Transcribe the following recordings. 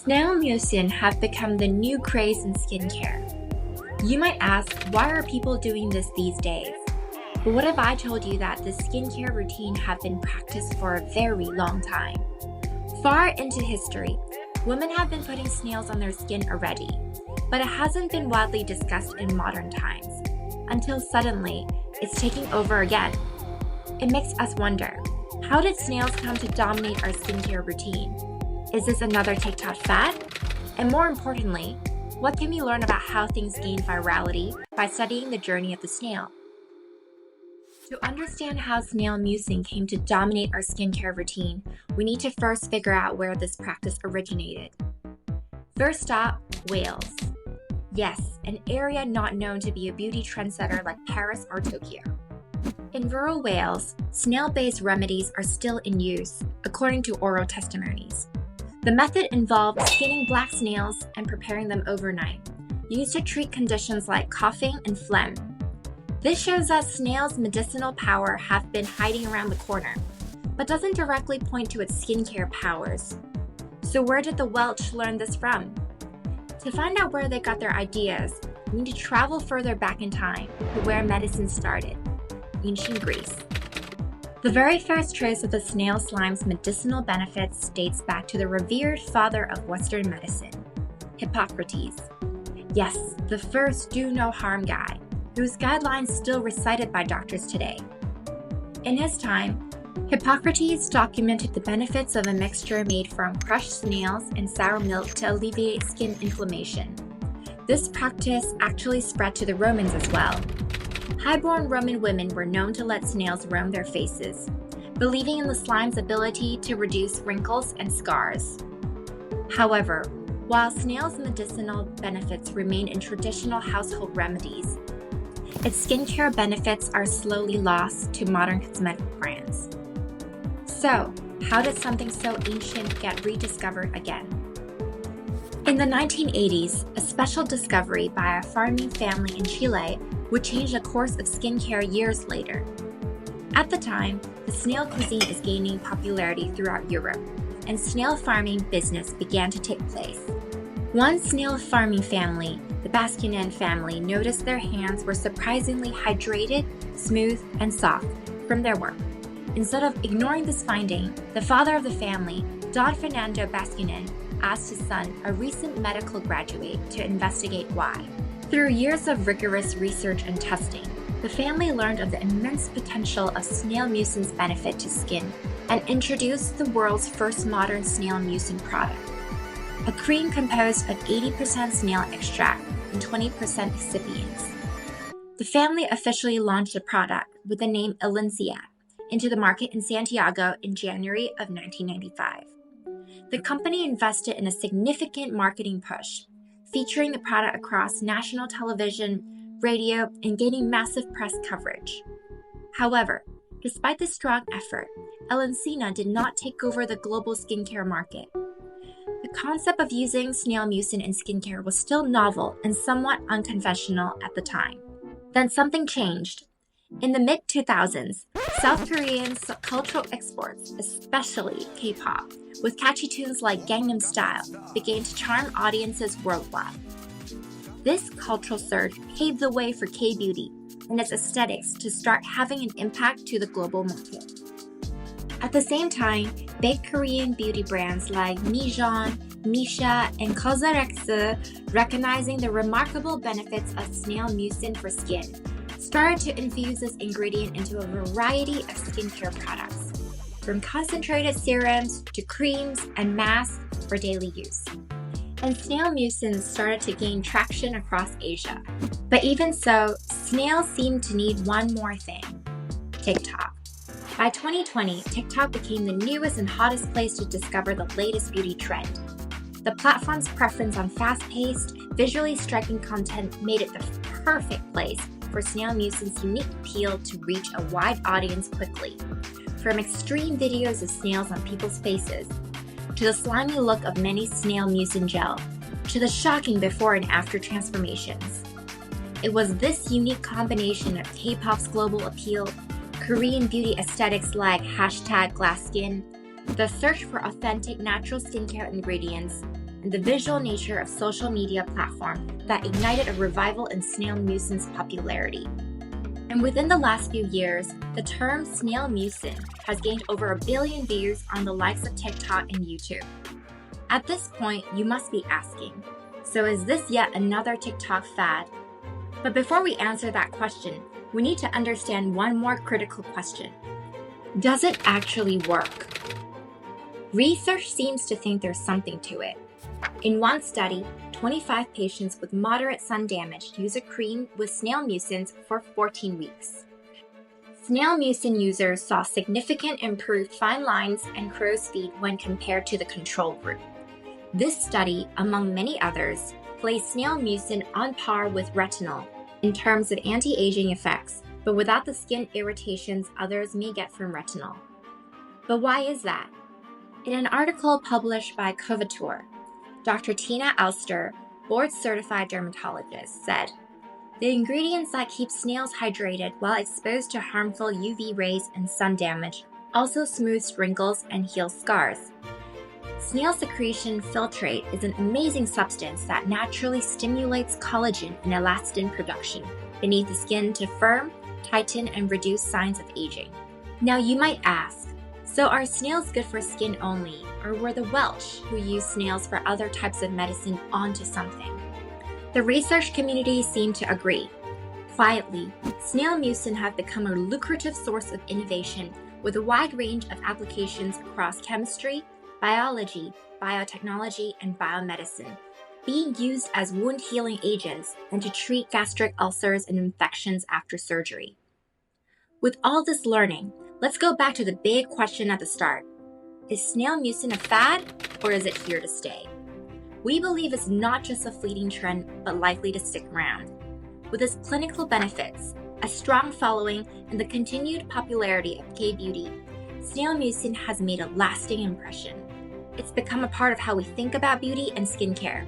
Snail Mucin have become the new craze in skincare. You might ask, why are people doing this these days? But what if I told you that the skincare routine have been practiced for a very long time? Far into history, women have been putting snails on their skin already, but it hasn't been widely discussed in modern times, until suddenly, it's taking over again. It makes us wonder, how did snails come to dominate our skincare routine? Is this another TikTok fad? And more importantly, what can we learn about how things gain virality by studying the journey of the snail? To understand how snail mucin came to dominate our skincare routine, we need to first figure out where this practice originated. First stop, Wales. Yes, an area not known to be a beauty trendsetter like Paris or Tokyo. In rural Wales, snail-based remedies are still in use, according to oral testimonies. The method involved skinning black snails and preparing them overnight, used to treat conditions like coughing and phlegm. This shows that snails' medicinal power have been hiding around the corner, but doesn't directly point to its skincare powers. So where did the Welsh learn this from? To find out where they got their ideas, we need to travel further back in time to where medicine started, ancient Greece. The very first trace of the snail slime's medicinal benefits dates back to the revered father of Western medicine, Hippocrates. Yes, the first do-no-harm guy, whose guidelines still recited by doctors today. In his time, Hippocrates documented the benefits of a mixture made from crushed snails and sour milk to alleviate skin inflammation. This practice actually spread to the Romans as well. Highborn Roman women were known to let snails roam their faces, believing in the slime's ability to reduce wrinkles and scars. However, while snails' medicinal benefits remain in traditional household remedies, its skincare benefits are slowly lost to modern cosmetic brands. So, how did something so ancient get rediscovered again? In the 1980s, a special discovery by a farming family in Chile would change the course of skincare years later. At the time, the snail cuisine is gaining popularity throughout Europe, and snail farming business began to take place. One snail farming family, the Bascunin family, noticed their hands were surprisingly hydrated, smooth, and soft from their work. Instead of ignoring this finding, the father of the family, Don Fernando Bascunin, asked his son, a recent medical graduate, to investigate why. Through years of rigorous research and testing, the family learned of the immense potential of snail mucin's benefit to skin and introduced the world's first modern snail mucin product, a cream composed of 80% snail extract and 20% excipients. The family officially launched the product with the name Elincia into the market in Santiago in January of 1995. The company invested in a significant marketing push, featuring the product across national television, radio, and gaining massive press coverage. However, despite this strong effort, Elincia did not take over the global skincare market. The concept of using snail mucin in skincare was still novel and somewhat unconventional at the time. Then something changed. In the mid-2000s, South Korean cultural exports, especially K-pop, with catchy tunes like Gangnam Style, began to charm audiences worldwide. This cultural surge paved the way for K-beauty and its aesthetics to start having an impact to the global market. At the same time, big Korean beauty brands like Mijeon, Misha, and Cosrx, recognizing the remarkable benefits of snail mucin for skin, started to infuse this ingredient into a variety of skincare products, from concentrated serums to creams and masks for daily use. And snail mucin started to gain traction across Asia. But even so, snails seemed to need one more thing: TikTok. By 2020, TikTok became the newest and hottest place to discover the latest beauty trend. The platform's preference on fast-paced, visually striking content made it the perfect place for snail mucin's unique appeal to reach a wide audience quickly. From extreme videos of snails on people's faces, to the slimy look of many snail mucin gel, to the shocking before and after transformations. It was this unique combination of K-pop's global appeal, Korean beauty aesthetics like #GlassSkin, the search for authentic natural skincare ingredients, and the visual nature of social media platform that ignited a revival in snail mucin's popularity. And within the last few years, the term snail mucin has gained over 1 billion views on the likes of TikTok and YouTube. At this point, you must be asking, so is this yet another TikTok fad? But before we answer that question, we need to understand one more critical question. Does it actually work? Research seems to think there's something to it. In one study, 25 patients with moderate sun damage used a cream with snail mucins for 14 weeks. Snail mucin users saw significant improved fine lines and crow's feet when compared to the control group. This study, among many others, placed snail mucin on par with retinol in terms of anti-aging effects, but without the skin irritations others may get from retinol. But why is that? In an article published by Covator, Dr. Tina Elster, board-certified dermatologist, said, "The ingredients that keep snails hydrated while exposed to harmful UV rays and sun damage also smooths wrinkles and heals scars. Snail secretion filtrate is an amazing substance that naturally stimulates collagen and elastin production beneath the skin to firm, tighten, and reduce signs of aging." Now you might ask, so are snails good for skin only, or were the Welsh who used snails for other types of medicine onto something? The research community seemed to agree. Quietly, snail mucin have become a lucrative source of innovation with a wide range of applications across chemistry, biology, biotechnology, and biomedicine, being used as wound healing agents and to treat gastric ulcers and infections after surgery. With all this learning, let's go back to the big question at the start. Is snail mucin a fad, or is it here to stay? We believe it's not just a fleeting trend, but likely to stick around. With its clinical benefits, a strong following, and the continued popularity of K-beauty, snail mucin has made a lasting impression. It's become a part of how we think about beauty and skincare,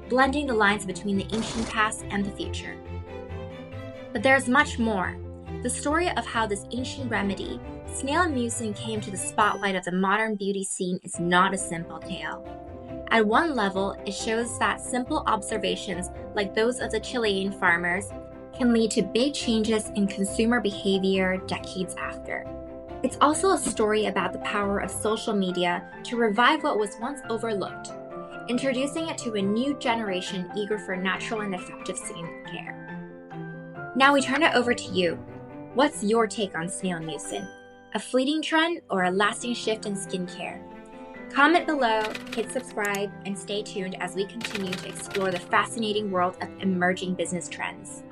blending the lines between the ancient past and the future. But there's much more. The story of how this ancient remedy, snail mucin, came to the spotlight of the modern beauty scene is not a simple tale. At one level, it shows that simple observations like those of the Chilean farmers can lead to big changes in consumer behavior decades after. It's also a story about the power of social media to revive what was once overlooked, introducing it to a new generation eager for natural and effective skincare. Now we turn it over to you. What's your take on snail mucin? A fleeting trend or a lasting shift in skincare? Comment below, hit subscribe, and stay tuned as we continue to explore the fascinating world of emerging business trends.